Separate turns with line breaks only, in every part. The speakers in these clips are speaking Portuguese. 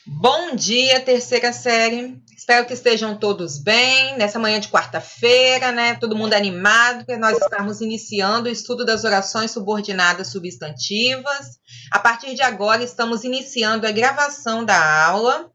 Bom dia, terceira série. Espero que estejam todos bem nessa manhã de quarta-feira, né? Todo mundo animado, porque nós estamos iniciando o estudo das orações subordinadas substantivas. A partir de agora, estamos iniciando a gravação da aula.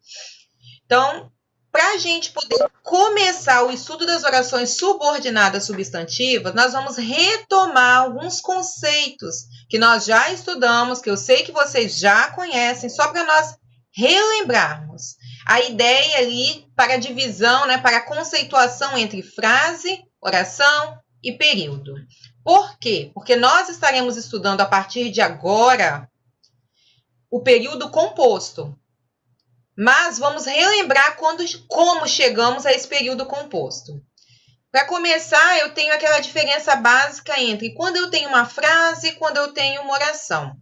Então, para a gente poder começar o estudo das orações subordinadas substantivas, nós vamos retomar alguns conceitos que nós já estudamos, que eu sei que vocês já conhecem, só para nós relembrarmos. A ideia ali para a divisão, né, para a conceituação entre frase, oração e período. Por quê? Porque nós estaremos estudando a partir de agora o período composto. Mas vamos relembrar como chegamos a esse período composto. Para começar, eu tenho aquela diferença básica entre quando eu tenho uma frase e quando eu tenho uma oração.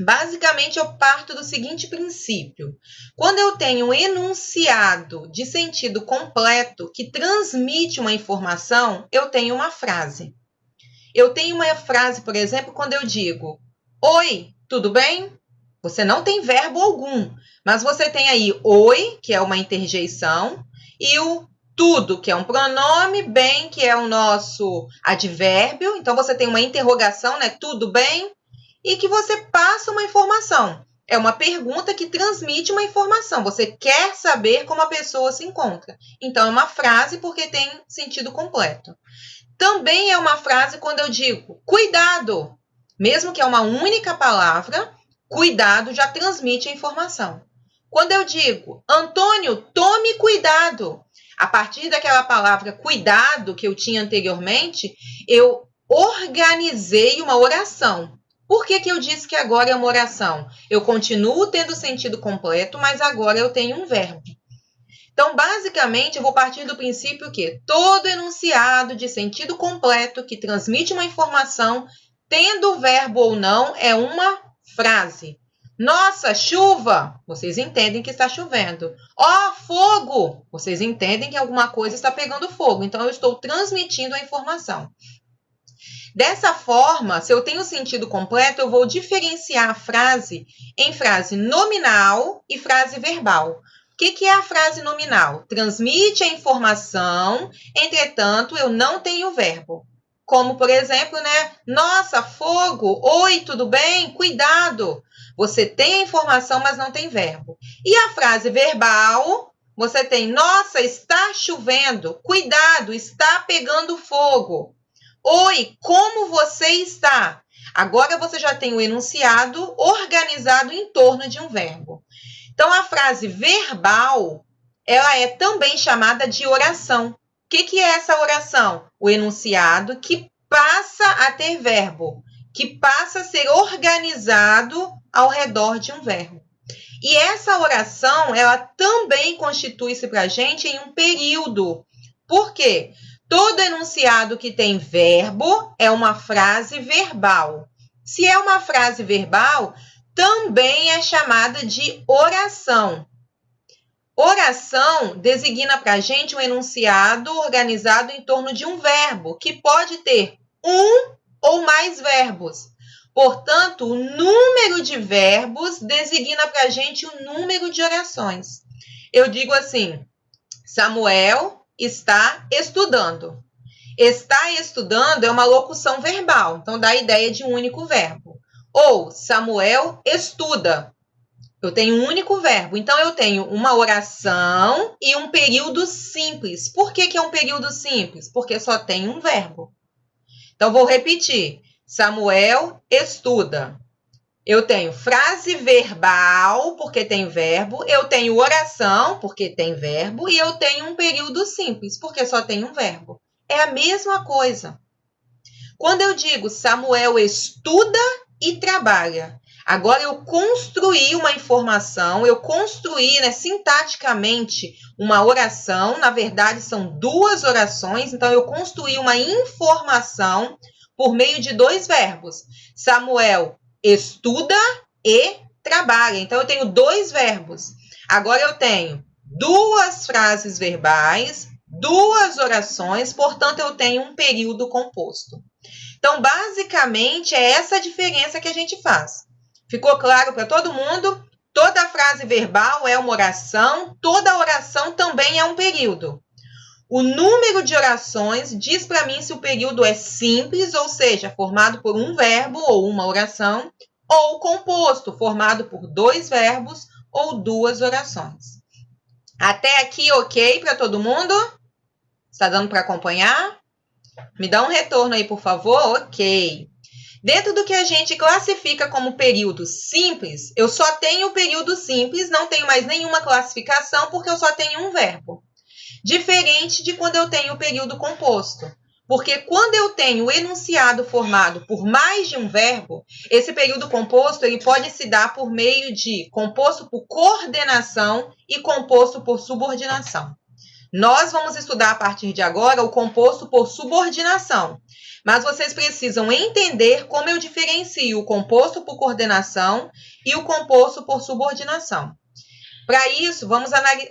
Basicamente, eu parto do seguinte princípio. Quando eu tenho um enunciado de sentido completo que transmite uma informação, eu tenho uma frase. Eu tenho uma frase, por exemplo, quando eu digo: Oi, tudo bem? Você não tem verbo algum, mas você tem aí oi, que é uma interjeição, e o tudo, que é um pronome, bem, que é o nosso advérbio. Então, você tem uma interrogação, né? Tudo bem? E que você passa uma informação. É uma pergunta que transmite uma informação. Você quer saber como a pessoa se encontra. Então, é uma frase porque tem sentido completo. Também é uma frase quando eu digo cuidado. Mesmo que é uma única palavra, cuidado já transmite a informação. Quando eu digo, Antônio, tome cuidado. A partir daquela palavra cuidado que eu tinha anteriormente, eu organizei uma oração. Por que eu disse que agora é uma oração? Eu continuo tendo sentido completo, mas agora eu tenho um verbo. Então, basicamente, eu vou partir do princípio que todo enunciado de sentido completo que transmite uma informação, tendo o verbo ou não, é uma frase. Nossa, chuva! Vocês entendem que está chovendo. Ó, fogo! Vocês entendem que alguma coisa está pegando fogo. Então, eu estou transmitindo a informação. Dessa forma, se eu tenho sentido completo, eu vou diferenciar a frase em frase nominal e frase verbal. O que é a frase nominal? Transmite a informação, entretanto, eu não tenho verbo. Como, por exemplo, né? Nossa, fogo! Oi, tudo bem? Cuidado! Você tem a informação, mas não tem verbo. E a frase verbal, você tem, nossa, está chovendo! Cuidado, está pegando fogo! Oi, como você está? Agora você já tem o enunciado organizado em torno de um verbo. Então, a frase verbal, ela é também chamada de oração. O que é essa oração? O enunciado que passa a ter verbo, que passa a ser organizado ao redor de um verbo. E essa oração, ela também constitui-se para a gente em um período. Por quê? Todo enunciado que tem verbo é uma frase verbal. Se é uma frase verbal, também é chamada de oração. Oração designa para a gente um enunciado organizado em torno de um verbo, que pode ter um ou mais verbos. Portanto, o número de verbos designa para a gente o número de orações. Eu digo assim, Samuel está estudando. Está estudando é uma locução verbal, então dá a ideia de um único verbo. Ou Samuel estuda. Eu tenho um único verbo, então eu tenho uma oração e um período simples. Por que é um período simples? Porque só tem um verbo. Então vou repetir. Samuel estuda. Eu tenho frase verbal, porque tem verbo. Eu tenho oração, porque tem verbo. E eu tenho um período simples, porque só tem um verbo. É a mesma coisa. Quando eu digo Samuel estuda e trabalha, agora eu construí uma informação, eu construí, né, sintaticamente uma oração. Na verdade, são duas orações. Então, eu construí uma informação por meio de dois verbos. Samuel estuda e trabalha. Então, eu tenho dois verbos. Agora, eu tenho duas frases verbais, duas orações, portanto, eu tenho um período composto. Então, basicamente, é essa a diferença que a gente faz. Ficou claro para todo mundo? Toda frase verbal é uma oração, toda oração também é um período. O número de orações diz para mim se o período é simples, ou seja, formado por um verbo ou uma oração, ou composto, formado por 2 verbos ou 2 orações. Até aqui, ok para todo mundo? Está dando para acompanhar? Me dá um retorno aí, por favor. Ok. Dentro do que a gente classifica como período simples, eu só tenho o período simples, não tenho mais nenhuma classificação, porque eu só tenho um verbo. Diferente de quando eu tenho o período composto. Porque quando eu tenho o enunciado formado por mais de um verbo, esse período composto ele pode se dar por meio de composto por coordenação e composto por subordinação. Nós vamos estudar a partir de agora o composto por subordinação, mas vocês precisam entender como eu diferencio o composto por coordenação e o composto por subordinação. Para isso, vamos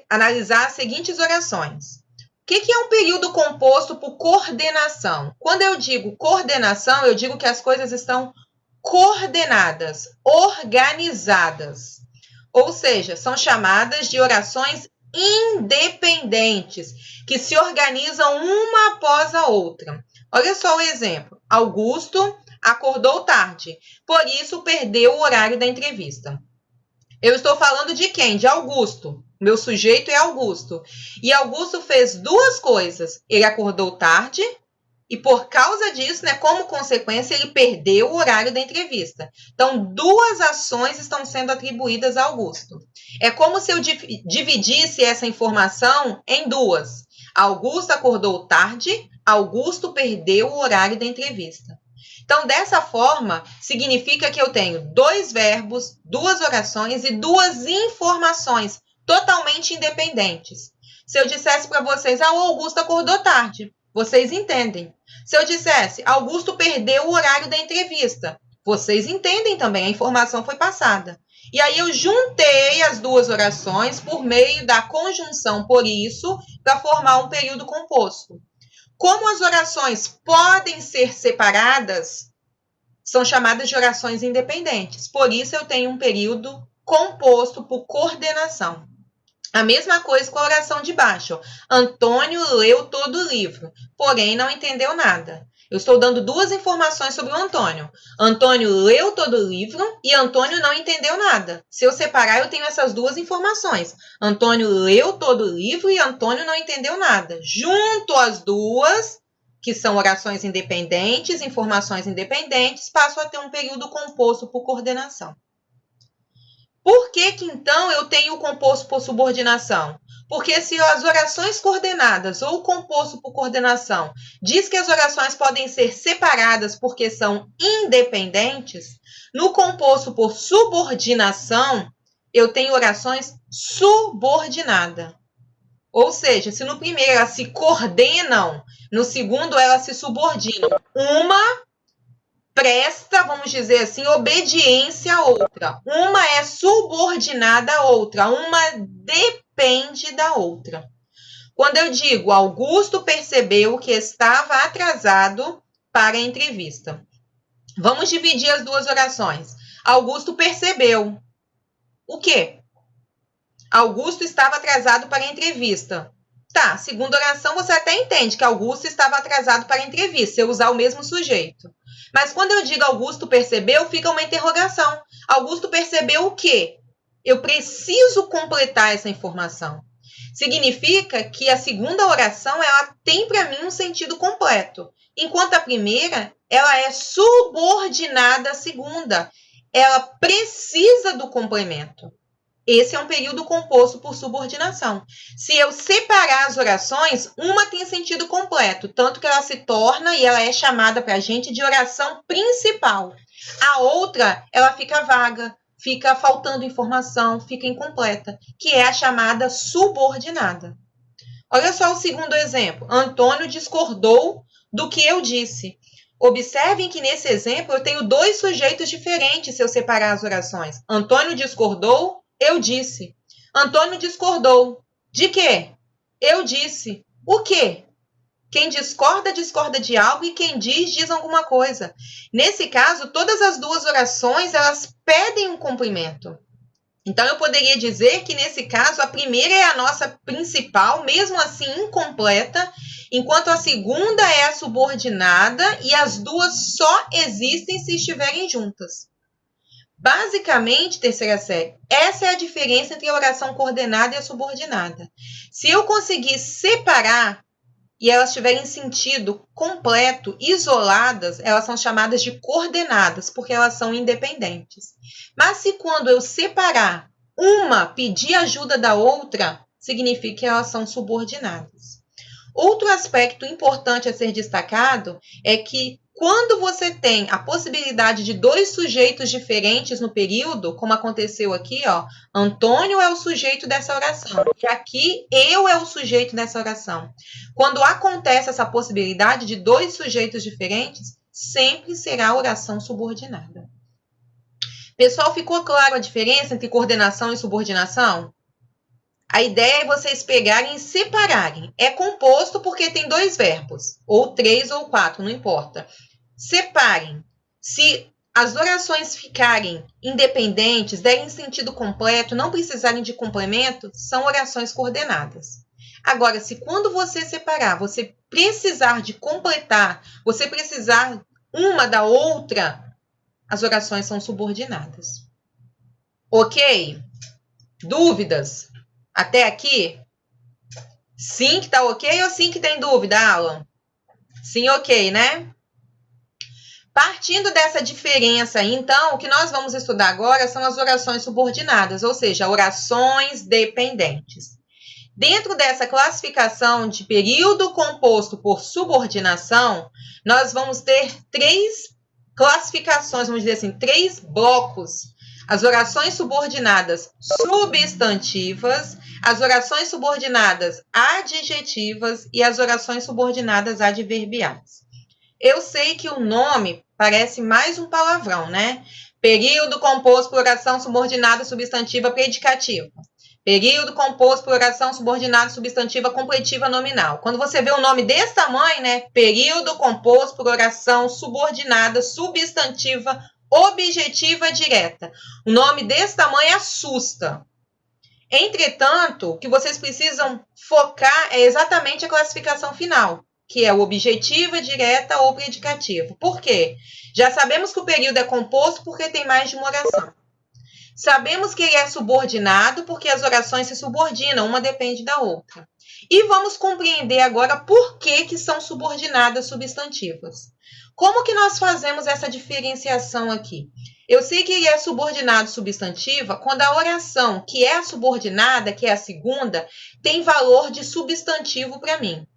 analisar as seguintes orações. O que é um período composto por coordenação? Quando eu digo coordenação, eu digo que as coisas estão coordenadas, organizadas. Ou seja, são chamadas de orações independentes, que se organizam uma após a outra. Olha só o exemplo. Augusto acordou tarde, por isso perdeu o horário da entrevista. Eu estou falando de quem? De Augusto. Meu sujeito é Augusto. E Augusto fez 2 coisas. Ele acordou tarde e, por causa disso, como consequência, ele perdeu o horário da entrevista. Então, 2 ações estão sendo atribuídas a Augusto. É como se eu dividisse essa informação em 2. Augusto acordou tarde, Augusto perdeu o horário da entrevista. Então, dessa forma, significa que eu tenho 2 verbos, 2 orações e 2 informações totalmente independentes. Se eu dissesse para vocês, o Augusto acordou tarde, vocês entendem. Se eu dissesse, Augusto perdeu o horário da entrevista, vocês entendem também, a informação foi passada. E aí eu juntei as 2 orações por meio da conjunção por isso, para formar um período composto. Como as orações podem ser separadas, são chamadas de orações independentes. Por isso, eu tenho um período composto por coordenação. A mesma coisa com a oração de baixo. Antônio leu todo o livro, porém não entendeu nada. Eu estou dando 2 informações sobre o Antônio. Antônio leu todo o livro e Antônio não entendeu nada. Se eu separar, eu tenho essas 2 informações. Antônio leu todo o livro e Antônio não entendeu nada. Junto as 2, que são orações independentes, informações independentes, passo a ter um período composto por coordenação. Por que então eu tenho o composto por subordinação? Porque se as orações coordenadas ou o composto por coordenação diz que as orações podem ser separadas porque são independentes, no composto por subordinação, eu tenho orações subordinadas. Ou seja, se no primeiro elas se coordenam, no segundo elas se subordinam. Uma presta, vamos dizer assim, obediência à outra. Uma é subordinada à outra, uma depende da outra. Quando eu digo Augusto percebeu que estava atrasado para a entrevista. Vamos dividir as 2 orações. Augusto percebeu. O quê? Augusto estava atrasado para a entrevista. Tá, segunda oração você até entende que Augusto estava atrasado para a entrevista, se eu usar o mesmo sujeito. Mas quando eu digo Augusto percebeu, fica uma interrogação. Augusto percebeu o quê? Eu preciso completar essa informação. Significa que a segunda oração ela tem para mim um sentido completo, enquanto a primeira ela é subordinada à segunda. Ela precisa do complemento. Esse é um período composto por subordinação. Se eu separar as orações, uma tem sentido completo, tanto que ela se torna e ela é chamada para a gente de oração principal. A outra, ela fica vaga, fica faltando informação, fica incompleta, que é a chamada subordinada. Olha só o segundo exemplo. Antônio discordou do que eu disse. Observem que nesse exemplo eu tenho 2 sujeitos diferentes se eu separar as orações. Antônio discordou, eu disse. Antônio discordou. De quê? Eu disse. O quê? Quem discorda, discorda de algo e quem diz alguma coisa. Nesse caso, todas as 2 orações, elas pedem um complemento. Então, eu poderia dizer que, nesse caso, a primeira é a nossa principal, mesmo assim incompleta, enquanto a segunda é a subordinada e as duas só existem se estiverem juntas. Basicamente, terceira série, essa é a diferença entre a oração coordenada e a subordinada. Se eu conseguir separar e elas tiverem sentido completo, isoladas, elas são chamadas de coordenadas, porque elas são independentes. Mas se quando eu separar uma pedir ajuda da outra, significa que elas são subordinadas. Outro aspecto importante a ser destacado é que quando você tem a possibilidade de dois sujeitos diferentes no período, como aconteceu aqui, ó, Antônio é o sujeito dessa oração e aqui eu é o sujeito dessa oração. Quando acontece essa possibilidade de dois sujeitos diferentes, sempre será a oração subordinada. Pessoal, ficou claro a diferença entre coordenação e subordinação? A ideia é vocês pegarem e separarem. É composto porque tem dois verbos, ou 3 ou 4, não importa. Separem. Se as orações ficarem independentes, derem sentido completo, não precisarem de complemento, são orações coordenadas. Agora, se quando você separar, você precisar de completar, você precisar uma da outra, as orações são subordinadas. Ok? Dúvidas? Até aqui? Sim que tá ok ou sim que tem dúvida, Alan? Sim, ok, né? Partindo dessa diferença, então, o que nós vamos estudar agora são as orações subordinadas, ou seja, orações dependentes. Dentro dessa classificação de período composto por subordinação, nós vamos ter três classificações, vamos dizer assim, três blocos. As orações subordinadas substantivas, as orações subordinadas adjetivas e as orações subordinadas adverbiais. Eu sei que o nome parece mais um palavrão, né? Período composto por oração subordinada substantiva predicativa. Período composto por oração subordinada substantiva completiva nominal. Quando você vê um nome desse tamanho, né? Período composto por oração subordinada substantiva objetiva direta. O nome desse tamanho assusta. Entretanto, o que vocês precisam focar é exatamente a classificação final, que é o objetiva, direta ou predicativa. Por quê? Já sabemos que o período é composto porque tem mais de uma oração. Sabemos que ele é subordinado porque as orações se subordinam, uma depende da outra. E vamos compreender agora por que são subordinadas substantivas. Como que nós fazemos essa diferenciação aqui? Eu sei que ele é subordinado substantiva quando a oração que é a subordinada, que é a segunda, tem valor de substantivo para mim.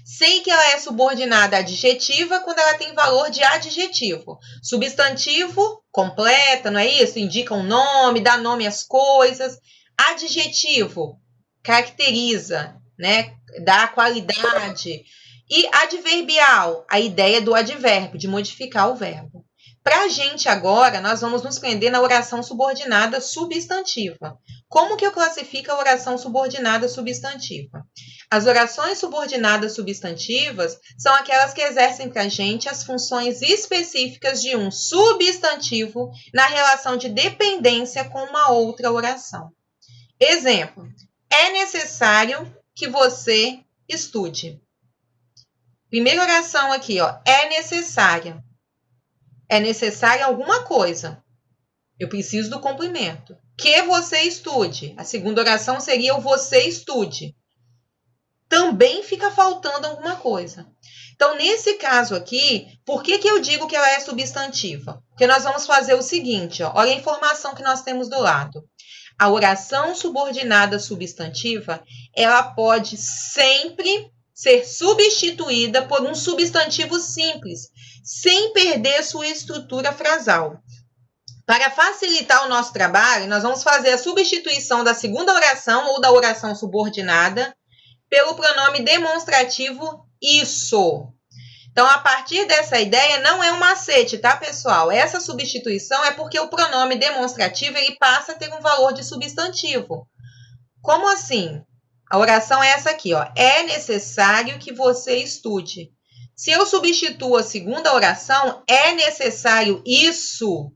Sei que ela é subordinada adjetiva quando ela tem valor de adjetivo. Substantivo, completa, não é isso? Indica um nome, dá nome às coisas. Adjetivo, caracteriza, né? Dá qualidade. E adverbial, a ideia do advérbio, de modificar o verbo. Para a gente agora, nós vamos nos prender na oração subordinada substantiva. Como que eu classifico a oração subordinada substantiva? As orações subordinadas substantivas são aquelas que exercem para a gente as funções específicas de um substantivo na relação de dependência com uma outra oração. Exemplo, é necessário que você estude. Primeira oração aqui, ó, é necessária. É necessária alguma coisa. Eu preciso do complemento. Que você estude. A segunda oração seria o você estude. Também fica faltando alguma coisa. Então, nesse caso aqui, por que eu digo que ela é substantiva? Porque nós vamos fazer o seguinte, ó, olha a informação que nós temos do lado. A oração subordinada substantiva, ela pode sempre ser substituída por um substantivo simples, sem perder sua estrutura frasal. Para facilitar o nosso trabalho, nós vamos fazer a substituição da segunda oração ou da oração subordinada pelo pronome demonstrativo isso. Então, a partir dessa ideia, não é um macete, tá, pessoal? Essa substituição é porque o pronome demonstrativo ele passa a ter um valor de substantivo. Como assim? A oração é essa aqui, ó. É necessário que você estude. Se eu substituo a segunda oração, é necessário isso.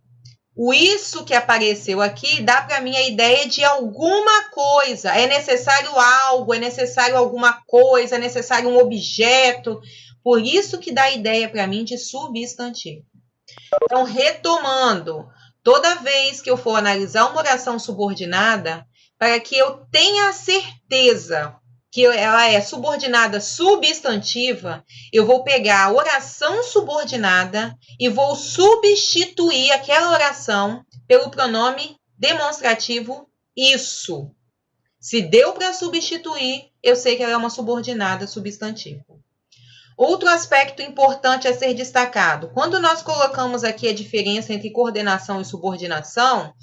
O isso que apareceu aqui dá para mim a ideia de alguma coisa. É necessário algo, é necessário alguma coisa, é necessário um objeto. Por isso que dá a ideia para mim de substantivo. Então, retomando, toda vez que eu for analisar uma oração subordinada, para que eu tenha a certeza que ela é subordinada substantiva, eu vou pegar a oração subordinada e vou substituir aquela oração pelo pronome demonstrativo isso. Se deu para substituir, eu sei que ela é uma subordinada substantiva. Outro aspecto importante a ser destacado, quando nós colocamos aqui a diferença entre coordenação e subordinação,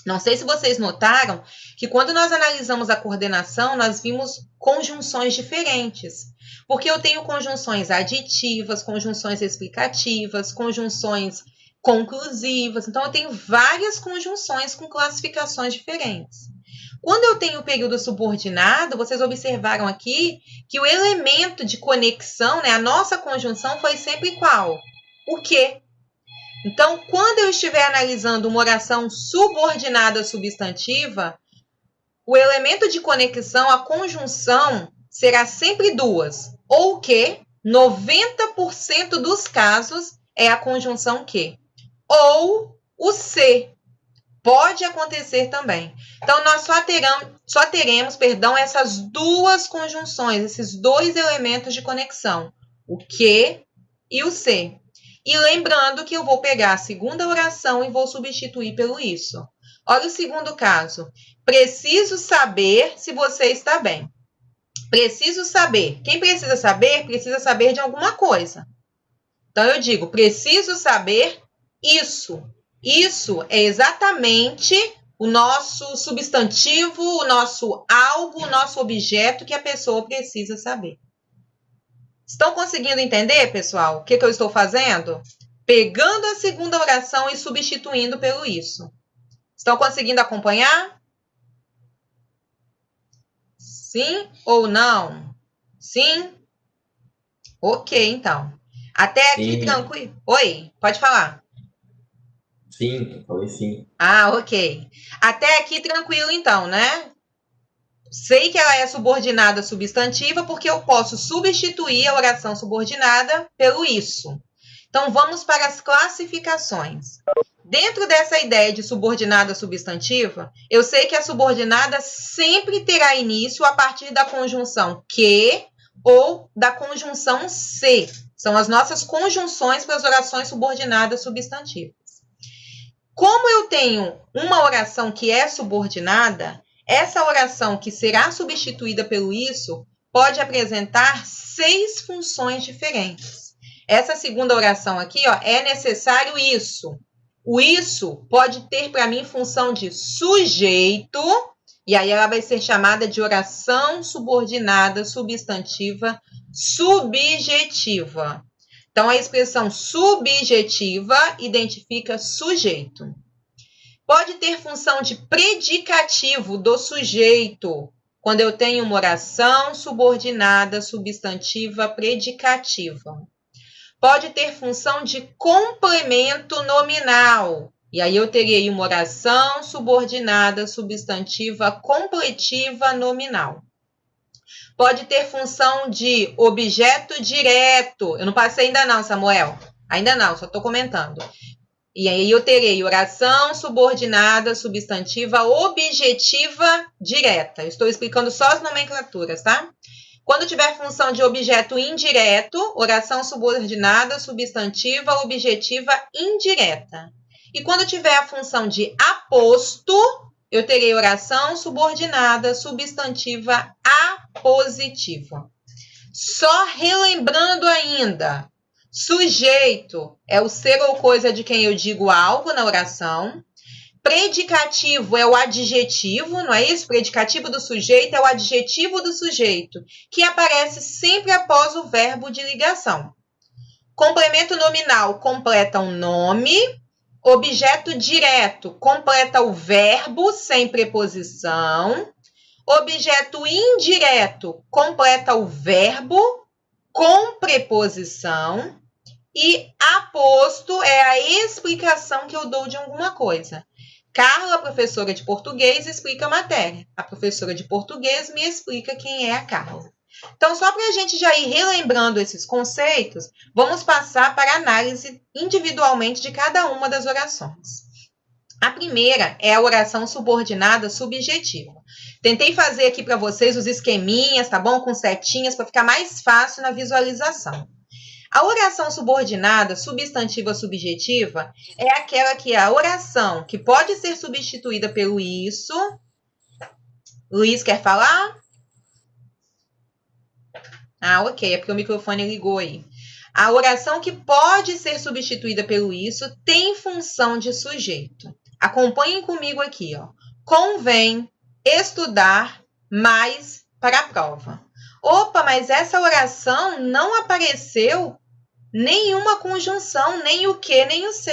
não sei se vocês notaram que quando nós analisamos a coordenação, nós vimos conjunções diferentes. Porque eu tenho conjunções aditivas, conjunções explicativas, conjunções conclusivas. Então, eu tenho várias conjunções com classificações diferentes. Quando eu tenho o período subordinado, vocês observaram aqui que o elemento de conexão, né, a nossa conjunção foi sempre qual? O quê? Então, quando eu estiver analisando uma oração subordinada substantiva, o elemento de conexão, a conjunção, será sempre duas. Ou que, 90% dos casos, é a conjunção que. Ou o se. Pode acontecer também. Então, nós só teremos, essas duas conjunções, esses dois elementos de conexão. O que e o se. E lembrando que eu vou pegar a segunda oração e vou substituir pelo isso. Olha o segundo caso. Preciso saber se você está bem. Preciso saber. Quem precisa saber de alguma coisa. Então, eu digo, preciso saber isso. Isso é exatamente o nosso substantivo, o nosso algo, o nosso objeto que a pessoa precisa saber. Estão conseguindo entender, pessoal, o que eu estou fazendo? Pegando a segunda oração e substituindo pelo isso. Estão conseguindo acompanhar? Sim ou não? Sim? Ok, então. Até aqui tranquilo. Oi, pode falar.
Sim, falei sim.
Ah, ok. Até aqui tranquilo, então, né? Sei que ela é subordinada substantiva porque eu posso substituir a oração subordinada pelo isso. Então, vamos para as classificações. Dentro dessa ideia de subordinada substantiva, eu sei que a subordinada sempre terá início a partir da conjunção que ou da conjunção se. São as nossas conjunções para as orações subordinadas substantivas. Como eu tenho uma oração que é subordinada, essa oração que será substituída pelo isso pode apresentar 6 funções diferentes. Essa segunda oração aqui, ó, é necessário isso. O isso pode ter para mim função de sujeito, e aí ela vai ser chamada de oração subordinada substantiva subjetiva. Então, a expressão subjetiva identifica sujeito. Pode ter função de predicativo do sujeito, quando eu tenho uma oração subordinada substantiva predicativa. Pode ter função de complemento nominal, e aí eu terei uma oração subordinada substantiva completiva nominal. Pode ter função de objeto direto. Eu não passei ainda não, Samuel. Ainda não, só estou comentando. E aí eu terei oração subordinada substantiva objetiva direta. Eu estou explicando só as nomenclaturas, tá? Quando tiver função de objeto indireto, oração subordinada substantiva objetiva indireta. E quando tiver a função de aposto, eu terei oração subordinada substantiva apositiva. Só relembrando ainda, sujeito é o ser ou coisa de quem eu digo algo na oração. Predicativo é o adjetivo, não é isso? Predicativo do sujeito é o adjetivo do sujeito, que aparece sempre após o verbo de ligação. Complemento nominal completa um nome. Objeto direto completa o verbo sem preposição. Objeto indireto completa o verbo com preposição. E aposto é a explicação que eu dou de alguma coisa. Carla, professora de português, explica a matéria. A professora de português me explica quem é a Carla. Então, só para a gente já ir relembrando esses conceitos, vamos passar para a análise individualmente de cada uma das orações. A primeira é a oração subordinada subjetiva. Tentei fazer aqui para vocês os esqueminhas, tá bom? Com setinhas, para ficar mais fácil na visualização. A oração subordinada substantiva subjetiva é aquela que é a oração que pode ser substituída pelo isso. Luiz quer falar? Ah, ok, é porque o microfone ligou aí. A oração que pode ser substituída pelo isso tem função de sujeito. Acompanhem comigo aqui, ó. Convém estudar mais para a prova. Opa, mas essa oração não apareceu nenhuma conjunção, nem o que, nem o se.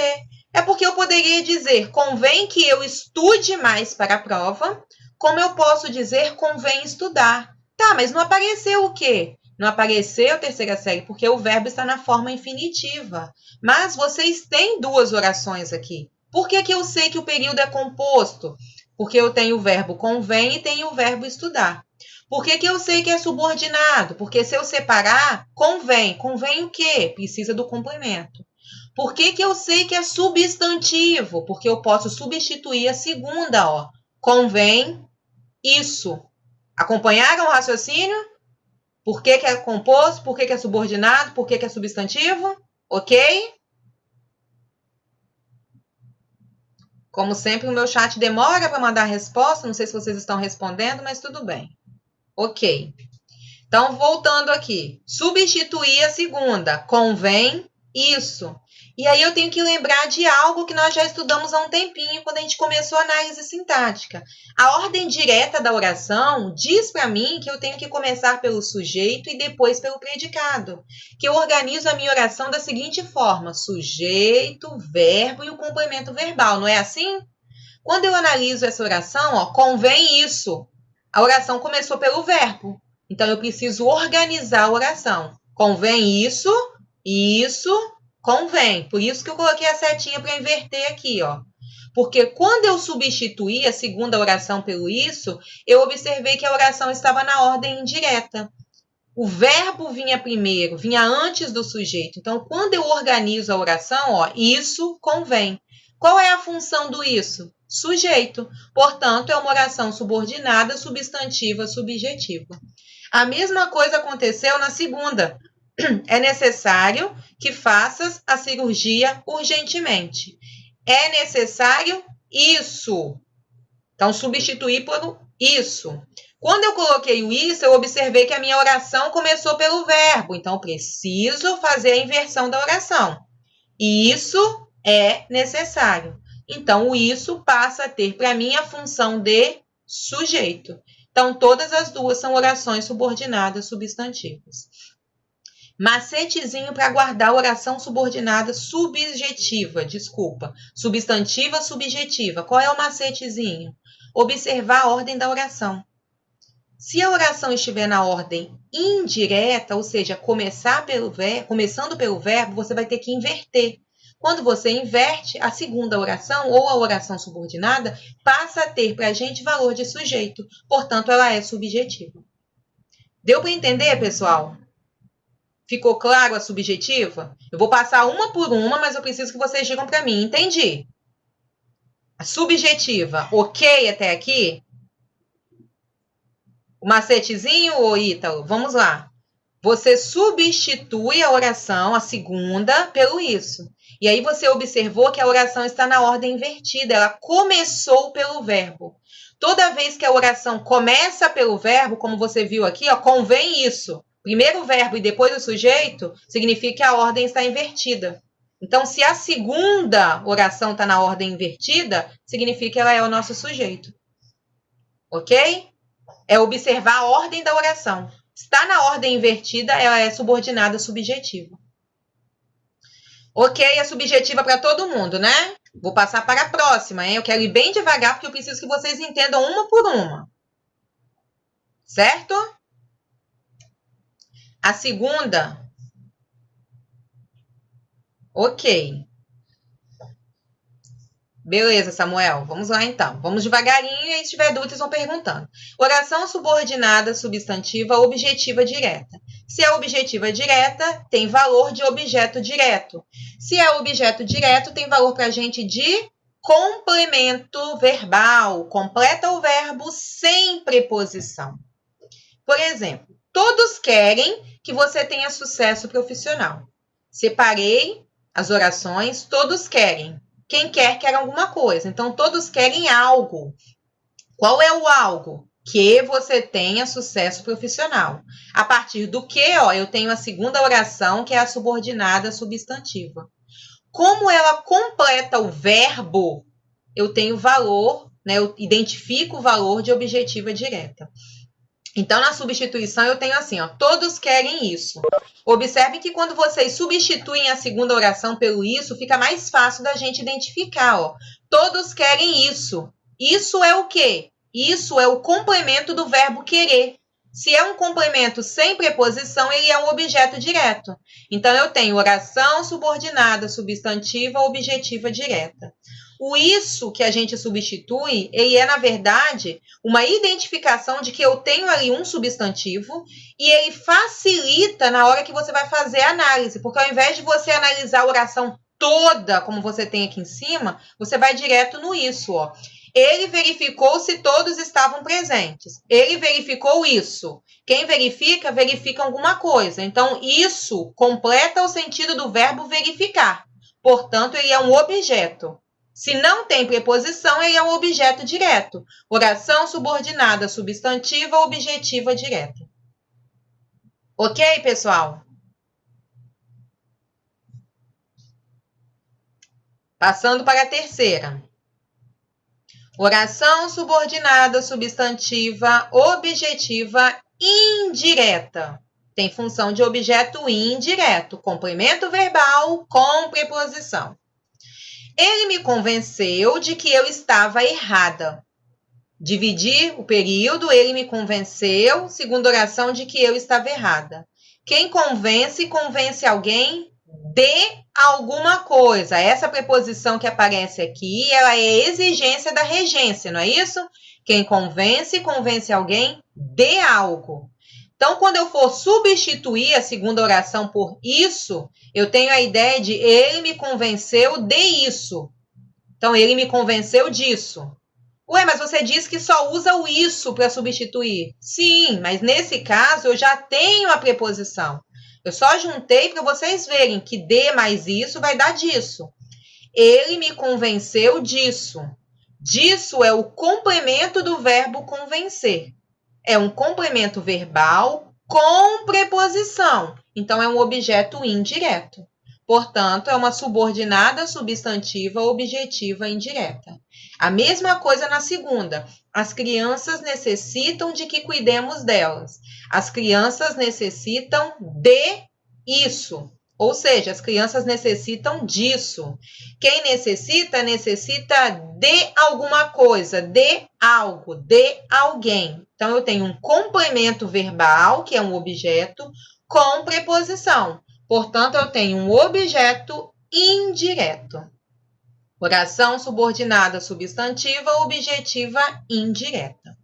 É porque eu poderia dizer, convém que eu estude mais para a prova, como eu posso dizer, convém estudar. Tá, mas não apareceu o quê? Não apareceu terceira série, porque o verbo está na forma infinitiva. Mas vocês têm duas orações aqui. Por que eu sei que o período é composto? Porque eu tenho o verbo convém e tenho o verbo estudar. Por que eu sei que é subordinado? Porque se eu separar, convém. Convém o quê? Precisa do complemento. Por que eu sei que é substantivo? Porque eu posso substituir a segunda, ó. Convém isso. Acompanharam o raciocínio? Por que é composto? Por que é subordinado? Por que é substantivo? Ok? Como sempre, o meu chat demora para mandar a resposta. Não sei se vocês estão respondendo, mas tudo bem. Ok. Então, voltando aqui. Substituir a segunda. Convém isso. E aí eu tenho que lembrar de algo que nós já estudamos há um tempinho, quando a gente começou a análise sintática. A ordem direta da oração diz para mim que eu tenho que começar pelo sujeito e depois pelo predicado. Que eu organizo a minha oração da seguinte forma: sujeito, verbo e o complemento verbal. Não é assim? Quando eu analiso essa oração, ó, convém isso. A oração começou pelo verbo. Então, eu preciso organizar a oração. Convém isso, convém. Por isso que eu coloquei a setinha para inverter aqui, ó. Porque quando eu substituí a segunda oração pelo isso, eu observei que a oração estava na ordem indireta. O verbo vinha primeiro, vinha antes do sujeito. Então, quando eu organizo a oração, ó, isso convém. Qual é a função do isso? Sujeito. Portanto, é uma oração subordinada, substantiva, subjetiva. A mesma coisa aconteceu na segunda. É necessário que faças a cirurgia urgentemente. É necessário isso. Então, substituir por isso. Quando eu coloquei o isso, eu observei que a minha oração começou pelo verbo. Então, preciso fazer a inversão da oração. Isso é necessário. Então, o isso passa a ter para mim a função de sujeito. Então, todas as duas são orações subordinadas substantivas. Macetezinho para guardar a oração subordinada subjetiva, substantiva subjetiva. Qual é o macetezinho? Observar a ordem da oração. Se a oração estiver na ordem indireta, ou seja, começando pelo verbo, você vai ter que inverter. Quando você inverte, a segunda oração ou a oração subordinada passa a ter para a gente valor de sujeito. Portanto, ela é subjetiva. Deu para entender, pessoal? Ficou claro a subjetiva? Eu vou passar uma por uma, mas eu preciso que vocês digam para mim. Entendi. A subjetiva, ok até aqui? O macetezinho, ô Ítalo? Vamos lá. Você substitui a oração, a segunda, pelo isso. E aí você observou que a oração está na ordem invertida. Ela começou pelo verbo. Toda vez que a oração começa pelo verbo, como você viu aqui, ó, convém isso. Primeiro o verbo e depois o sujeito, significa que a ordem está invertida. Então, se a segunda oração está na ordem invertida, significa que ela é o nosso sujeito. Ok? É observar a ordem da oração. Está na ordem invertida, ela é subordinada subjetiva. Ok, é subjetiva para todo mundo, né? Vou passar para a próxima, hein? Eu quero ir bem devagar, porque eu preciso que vocês entendam uma por uma. Certo? A segunda Ok. Beleza, Samuel. Vamos lá, então. Vamos devagarinho e, se tiver dúvidas, vão perguntando. Oração subordinada, substantiva, objetiva direta. Se é objetiva direta, tem valor de objeto direto. Se é objeto direto, tem valor para a gente de complemento verbal. Completa o verbo sem preposição. Por exemplo, todos querem que você tenha sucesso profissional. Separei as orações, todos querem. Quem quer alguma coisa. Então, todos querem algo. Qual é o algo? Que você tenha sucesso profissional. A partir do que, eu tenho a segunda oração, que é a subordinada substantiva. Como ela completa o verbo, eu tenho valor, né? Eu identifico o valor de objetiva direta. Então, na substituição, eu tenho assim, todos querem isso. Observe que quando vocês substituem a segunda oração pelo isso, fica mais fácil da gente identificar, Todos querem isso. Isso é o quê? Isso é o complemento do verbo querer. Se é um complemento sem preposição, ele é um objeto direto. Então, eu tenho oração subordinada, substantiva, objetiva direta. O isso que a gente substitui, ele é, na verdade, uma identificação de que eu tenho ali um substantivo e ele facilita na hora que você vai fazer a análise, porque ao invés de você analisar a oração toda, como você tem aqui em cima, você vai direto no isso, Ele verificou se todos estavam presentes. Ele verificou isso. Quem verifica, verifica alguma coisa. Então, isso completa o sentido do verbo verificar. Portanto, ele é um objeto. Se não tem preposição, ele é um objeto direto. Oração subordinada substantiva, objetiva direta. Ok, pessoal? Passando para a terceira. Oração subordinada substantiva, objetiva indireta. Tem função de objeto indireto, complemento verbal com preposição. Ele me convenceu de que eu estava errada. Dividir o período, ele me convenceu, segunda oração, de que eu estava errada. Quem convence, convence alguém de alguma coisa. Essa preposição que aparece aqui, ela é exigência da regência, não é isso? Quem convence, convence alguém de algo. Então, quando eu for substituir a segunda oração por isso, eu tenho a ideia de ele me convenceu de isso. Então, ele me convenceu disso. Ué, mas você disse que só usa o isso para substituir. Sim, mas nesse caso eu já tenho a preposição. Eu só juntei para vocês verem que de mais isso vai dar disso. Ele me convenceu disso. Disso é o complemento do verbo convencer. É um complemento verbal com preposição. Então, é um objeto indireto. Portanto, é uma subordinada substantiva objetiva indireta. A mesma coisa na segunda. As crianças necessitam de que cuidemos delas. As crianças necessitam de isso. Ou seja, as crianças necessitam disso. Quem necessita, necessita de alguma coisa, de algo, de alguém. Então, eu tenho um complemento verbal, que é um objeto, com preposição. Portanto, eu tenho um objeto indireto. Oração subordinada substantiva, objetiva indireta.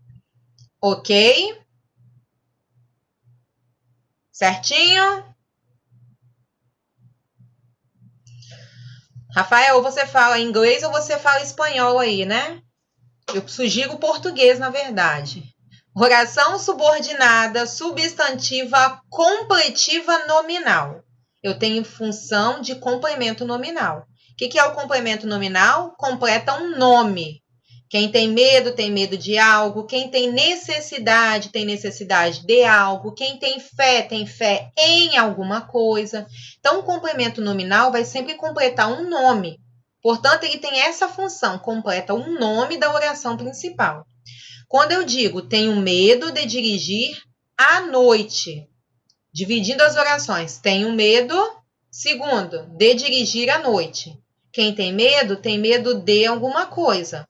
Ok? Certinho? Rafael, você fala inglês ou você fala espanhol aí, né? Eu sugiro português, na verdade. Oração subordinada substantiva completiva nominal. Eu tenho função de complemento nominal. O que é o complemento nominal? Completa um nome. Quem tem medo de algo. Quem tem necessidade de algo. Quem tem fé em alguma coisa. Então, o complemento nominal vai sempre completar um nome. Portanto, ele tem essa função, completa um nome da oração principal. Quando eu digo tenho medo de dirigir à noite, dividindo as orações, tenho medo, segundo, de dirigir à noite. Quem tem medo de alguma coisa.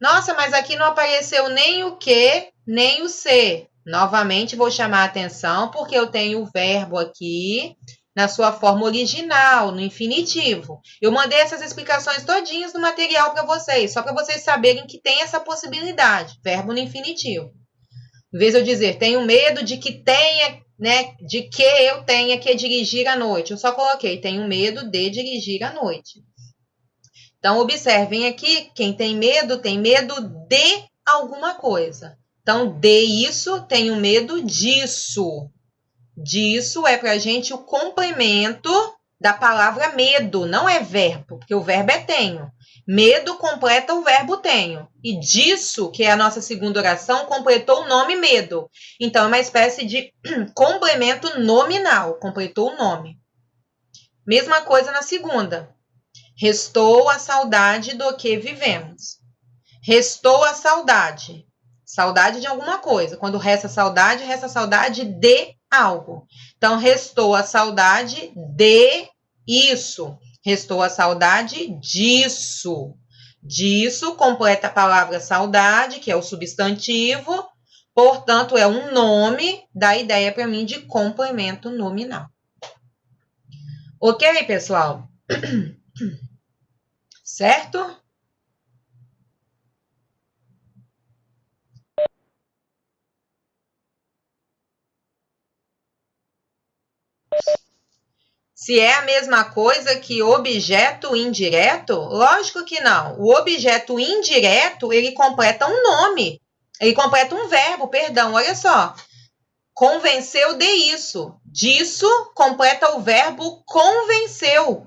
Nossa, mas aqui não apareceu nem o que, nem o se. Novamente, vou chamar a atenção, porque eu tenho o verbo aqui, na sua forma original, no infinitivo. Eu mandei essas explicações todinhas no material para vocês, só para vocês saberem que tem essa possibilidade, verbo no infinitivo. Em vez de eu dizer, tenho medo de que tenha, né, de que eu tenha que dirigir à noite, eu só coloquei, tenho medo de dirigir à noite. Então, observem aqui, quem tem medo de alguma coisa. Então, de isso, tenho medo disso. Disso é para a gente o complemento da palavra medo, não é verbo, porque o verbo é tenho. Medo completa o verbo tenho. E disso, que é a nossa segunda oração, completou o nome medo. Então, é uma espécie de complemento nominal, completou o nome. Mesma coisa na segunda. Restou a saudade do que vivemos. Restou a saudade. Saudade de alguma coisa. Quando resta saudade de algo. Então, restou a saudade de isso. Restou a saudade disso. Disso completa a palavra saudade, que é o substantivo. Portanto, é um nome, dá ideia para mim de complemento nominal. Ok, pessoal? Certo? Se é a mesma coisa que objeto indireto? Lógico que não. O objeto indireto, ele completa um nome. Ele completa um verbo, perdão, olha só. Convenceu de isso. Disso completa o verbo convenceu.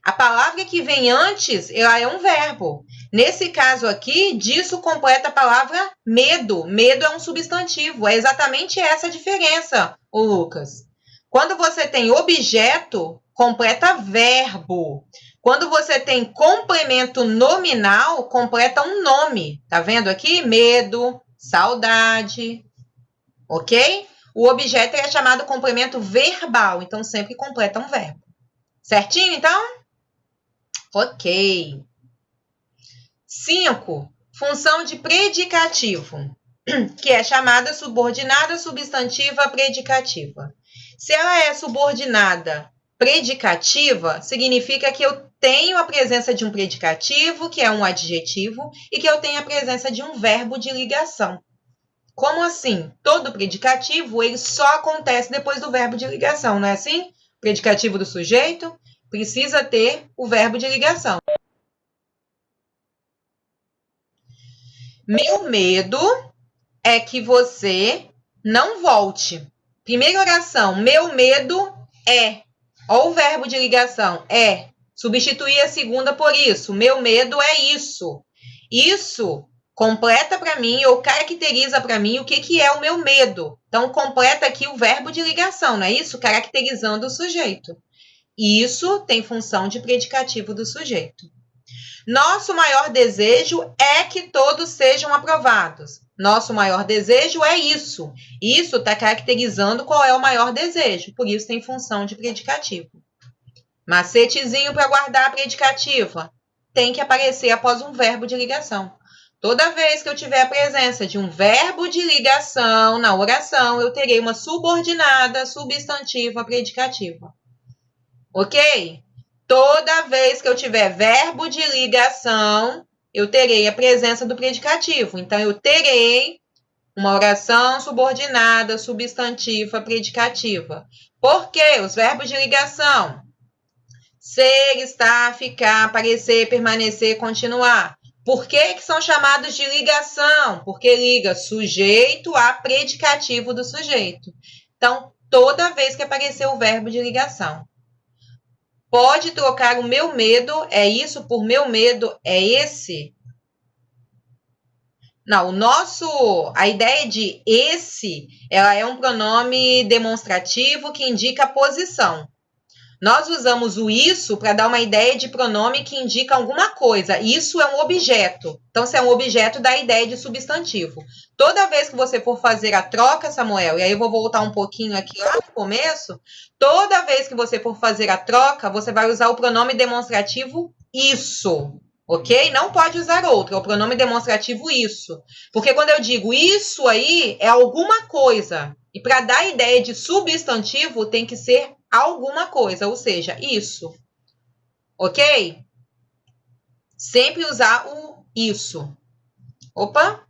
A palavra que vem antes, ela é um verbo. Nesse caso aqui, disso completa a palavra medo. Medo é um substantivo. É exatamente essa a diferença, ô Lucas. Quando você tem objeto, completa verbo. Quando você tem complemento nominal, completa um nome. Tá vendo aqui? Medo, saudade, ok? O objeto é chamado complemento verbal, então sempre completa um verbo. Certinho, então? Ok. 5. Função de predicativo, que é chamada subordinada substantiva predicativa. Se ela é subordinada predicativa, significa que eu tenho a presença de um predicativo, que é um adjetivo, e que eu tenho a presença de um verbo de ligação. Como assim? Todo predicativo, ele só acontece depois do verbo de ligação, não é assim? Predicativo do sujeito precisa ter o verbo de ligação. Meu medo é que você não volte. Primeira oração, meu medo é. Olha o verbo de ligação, é. Substituir a segunda por isso. Meu medo é isso. Isso completa para mim ou caracteriza para mim o que é o meu medo. Então, completa aqui o verbo de ligação, não é isso? Caracterizando o sujeito. Isso tem função de predicativo do sujeito. Nosso maior desejo é que todos sejam aprovados. Nosso maior desejo é isso. Isso está caracterizando qual é o maior desejo, por isso tem função de predicativo. Macetezinho para guardar a predicativa. Tem que aparecer após um verbo de ligação. Toda vez que eu tiver a presença de um verbo de ligação na oração, eu terei uma subordinada substantiva predicativa. Ok? Toda vez que eu tiver verbo de ligação, eu terei a presença do predicativo. Então, eu terei uma oração subordinada, substantiva, predicativa. Por quê? Os verbos de ligação. Ser, estar, ficar, parecer, permanecer, continuar. Por que são chamados de ligação? Porque liga sujeito a predicativo do sujeito. Então, toda vez que aparecer o verbo de ligação. Pode trocar o meu medo, é isso, por meu medo, é esse? Não, a ideia de esse, ela é um pronome demonstrativo que indica a posição. Nós usamos o isso para dar uma ideia de pronome que indica alguma coisa. Isso é um objeto. Então, se é um objeto, dá a ideia de substantivo. Toda vez que você for fazer a troca, Samuel, e aí eu vou voltar um pouquinho aqui lá no começo, toda vez que você for fazer a troca, você vai usar o pronome demonstrativo isso, ok? Não pode usar outro, é o pronome demonstrativo isso. Porque quando eu digo isso aí, é alguma coisa. E para dar a ideia de substantivo, tem que ser alguma coisa, ou seja, isso. Ok? Sempre usar o isso. Opa!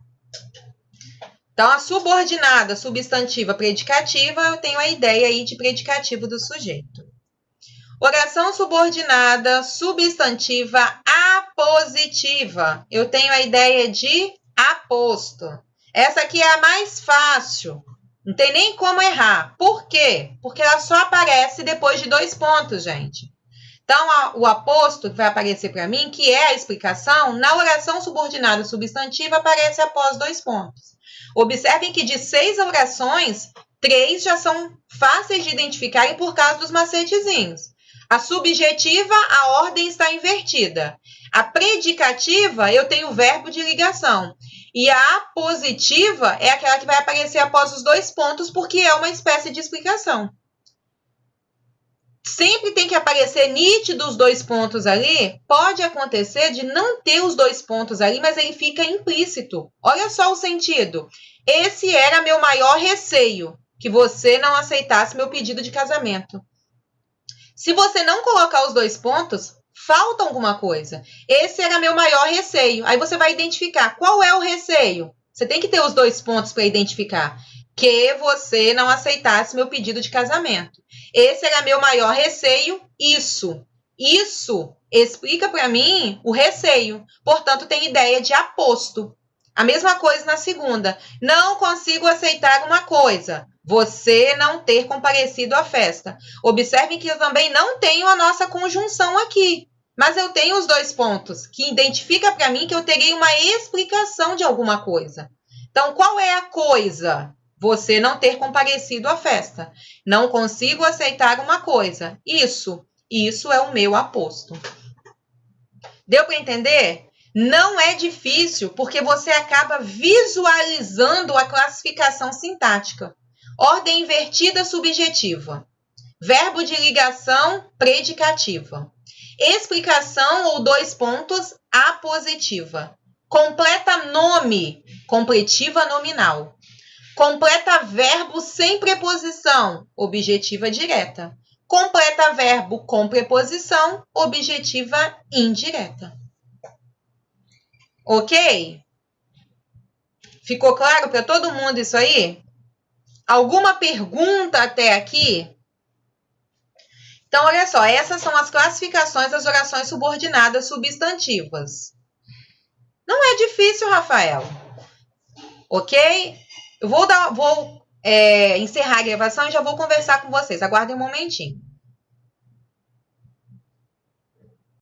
Então, a subordinada, substantiva, predicativa, eu tenho a ideia aí de predicativo do sujeito. Oração subordinada, substantiva, apositiva. Eu tenho a ideia de aposto. Essa aqui é a mais fácil. Não tem nem como errar. Por quê? Porque ela só aparece depois de 2 pontos, gente. Então, o aposto que vai aparecer para mim, que é a explicação, na oração subordinada substantiva aparece após 2 pontos. Observem que de 6 orações, 3 já são fáceis de identificar por causa dos macetezinhos. A subjetiva, a ordem está invertida. A predicativa, eu tenho o verbo de ligação. E a apositiva é aquela que vai aparecer após os 2 pontos, porque é uma espécie de explicação. Sempre tem que aparecer nítido os 2 pontos ali. Pode acontecer de não ter os 2 pontos ali, mas ele fica implícito. Olha só o sentido. Esse era meu maior receio, que você não aceitasse meu pedido de casamento. Se você não colocar os 2 pontos, falta alguma coisa. Esse era meu maior receio. Aí você vai identificar qual é o receio. Você tem que ter os 2 pontos para identificar. Que você não aceitasse meu pedido de casamento. Esse era meu maior receio, isso. Isso explica para mim o receio. Portanto, tem ideia de aposto. A mesma coisa na segunda. Não consigo aceitar uma coisa. Você não ter comparecido à festa. Observem que eu também não tenho a nossa conjunção aqui. Mas eu tenho os 2 pontos, que identifica para mim que eu terei uma explicação de alguma coisa. Então, qual é a coisa? Você não ter comparecido à festa. Não consigo aceitar uma coisa. Isso é o meu aposto. Deu para entender? Não é difícil, porque você acaba visualizando a classificação sintática. Ordem invertida subjetiva. Verbo de ligação predicativa. Explicação ou 2 pontos apositiva. Completa nome, completiva nominal. Completa verbo sem preposição, objetiva direta. Completa verbo com preposição, objetiva indireta. Ok? Ficou claro para todo mundo isso aí? Alguma pergunta até aqui? Então, olha só, essas são as classificações das orações subordinadas substantivas. Não é difícil, Rafael. Ok? Eu vou encerrar a gravação e já vou conversar com vocês. Aguardem um momentinho.